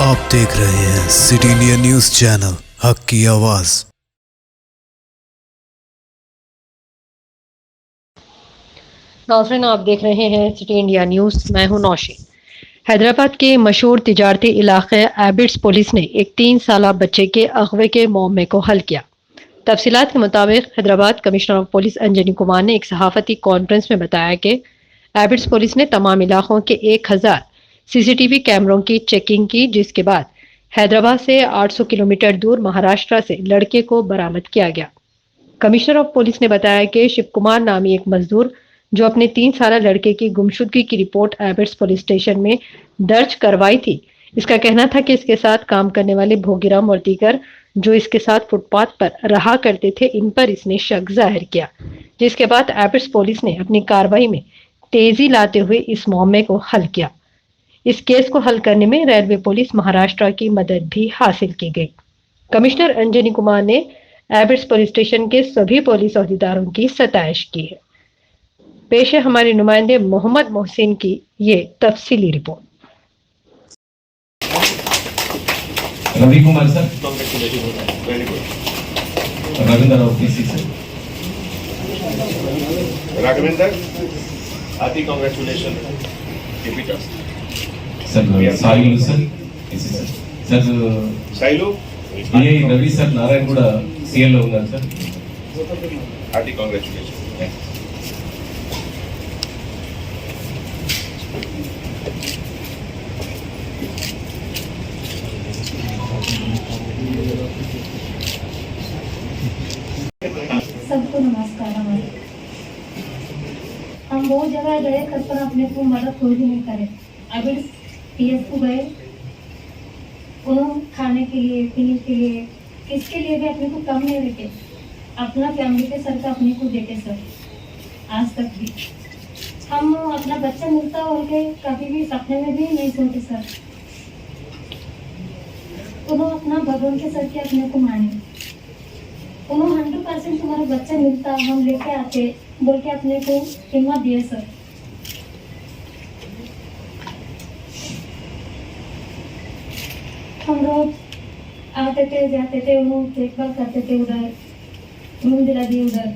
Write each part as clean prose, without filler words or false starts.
आप देख रहे हैं सिटी इंडिया न्यूज चैनल, हक की आवाज। नाज़रीन, आप देख रहे हैं सिटी इंडिया न्यूज। मैं हूं नौशी। हैदराबाद के मशहूर तिजारती इलाके एबिट्स पुलिस ने एक 3 साल बच्चे के अगवे के मामले को हल किया। तफसीलात के मुताबिक Hyderabad commissioner of police Anjani Kumar ने एक सहाफती कॉन्फ्रेंस में बताया कि एबिट्स पुलिस ने तमाम इलाकों के 1000 सीसीटीवी कैमरों की चेकिंग की, जिसके बाद हैदराबाद से 800 किलोमीटर दूर महाराष्ट्र से लड़के को बरामद किया गया। कमिश्नर ऑफ पुलिस ने बताया कि शिव कुमार नामी एक मजदूर जो अपने 3 साल लड़के की गुमशुदगी की रिपोर्ट एबिट्स पुलिस स्टेशन में दर्ज करवाई थी, इसका कहना था कि इसके साथ काम करने वाले भोगीराम और दीगर जो इसके साथ फुटपाथ पर रहा करते थे, इन पर इसने शक जाहिर किया, जिसके बाद एबिट्स पुलिस ने अपनी कार्रवाई में तेजी लाते हुए इस मामले को हल किया। इस केस को हल करने में रेलवे पुलिस महाराष्ट्र की मदद भी हासिल की गई। कमिश्नर अंजनी कुमार ने एबिट्स पुलिस स्टेशन के सभी पुलिस अहदेदारों की सताइश की है। पेश है हमारे नुमाइंदे मोहम्मद मोहसिन की ये तफसीली रिपोर्ट। रवि कुमार सर, रविंदर ऑफिसी sir, Raghavendra hearty congratulation sir, Sailu sir, sir Sailu ये रवि सर नारायण కూడా सीएल లో ఉన్నారు సార్। Hearty congratulation. सबको नमस्कार। हम बहुत जगह गए पर अपने को मदद कोई भी नहीं करे। अभी पीएस को गए, उन्होंने खाने के लिए पीने के लिए किसके लिए भी अपने को कम नहीं रखे, अपना फैमिली के सर का अपने को देते सर। आज तक भी हम अपना बच्चा मिलता और के कभी भी सपने में भी नहीं सोचे सर। उन्होंने अपना भगवान के सर के अपने को माने, उन्होंने 100% तुम्हारा बच्चा मिलता हम लेके आते बोल के अपने को हिम्मत दिए सर। हम रोज आते थे जाते थे, उन्होंने देखभाल करते थे, उधर रूम दिला दिए उधर।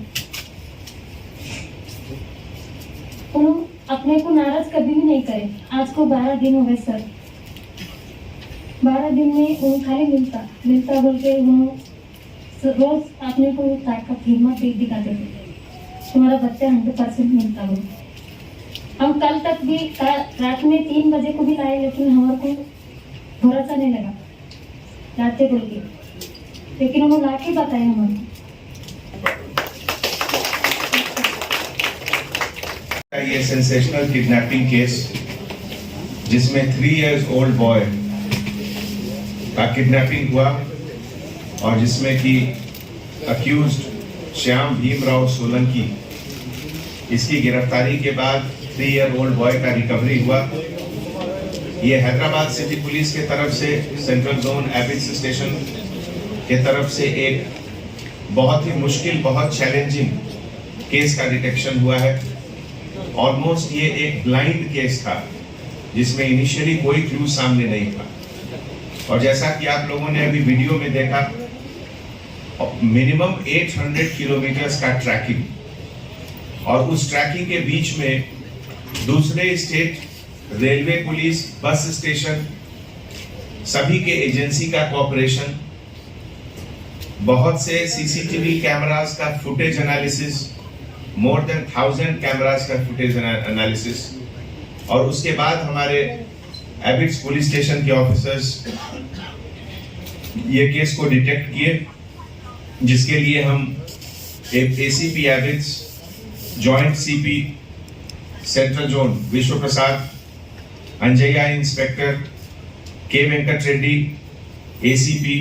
उन्होंने अपने को नाराज कभी भी नहीं करे। आज को 12 दिन हो गए सर। 12 दिन में उन्हें खाली मिलता बोल के उन्होंने रोज अपने को ताकत हिम्मत दिखाते थे, तुम्हारा बच्चा 100% मिलता हो। हम कल तक भी रात में 3 बजे को भी लाए, लेकिन हमारे को भरोसा नहीं लगा जाते बोल के, लेकिन उन्होंने ला के बताया हमारे। ये सेंसेशनल किडनैपिंग केस जिसमें 3 years old बॉय का किडनैपिंग हुआ और जिसमें कि अक्यूज्ड श्याम भीमराव सोलंकी, इसकी गिरफ्तारी के बाद 3 year old बॉय का रिकवरी हुआ। ये हैदराबाद सिटी पुलिस के तरफ से सेंट्रल जोन एबिट्स स्टेशन के तरफ से एक बहुत ही मुश्किल, बहुत चैलेंजिंग केस का डिटेक्शन हुआ है। ऑलमोस्ट ये एक ब्लाइंड केस था जिसमें इनिशियली कोई क्लू सामने नहीं था, और जैसा कि आप लोगों ने अभी वीडियो में देखा, मिनिमम 800 किलोमीटर्स का ट्रैकिंग, और उस ट्रैकिंग के बीच में दूसरे state, railway police, bus station, सभी के एजेंसी का कोऑपरेशन, बहुत से सीसीटीवी कैमरास का footage analysis, more than 1000 cameras का फुटेज एनालिसिस, और उसके बाद हमारे एबिट्स पुलिस स्टेशन के ऑफिसर्स ये केस को डिटेक्ट किए, जिसके लिए हम एक ACP Abids, joint CP central zone विश्व प्रसाद, अंजया इंस्पेक्टर के वेंकट रेड्डी, एसीपी,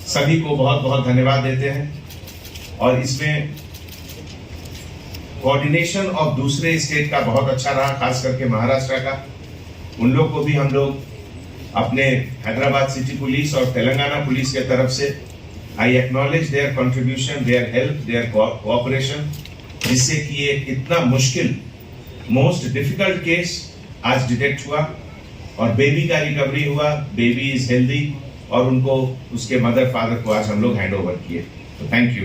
सभी को बहुत बहुत धन्यवाद देते हैं। और इसमें कोऑर्डिनेशन ऑफ दूसरे स्टेट का बहुत अच्छा रहा, खास करके महाराष्ट्र का। उन लोग को भी हम लोग अपने हैदराबाद सिटी पुलिस और तेलंगाना पुलिस के तरफ से I acknowledge their contribution, their help, their cooperation, जिससे कि एक इतना मुश्किल, मोस्ट डिफिकल्ट केस आज डिटेक्ट हुआ और बेबी का रिकवरी हुआ, बेबी इज हेल्दी और उनको उसके मदर फादर को आज हम लोग हैंड ओवर किए। तो थैंक यू।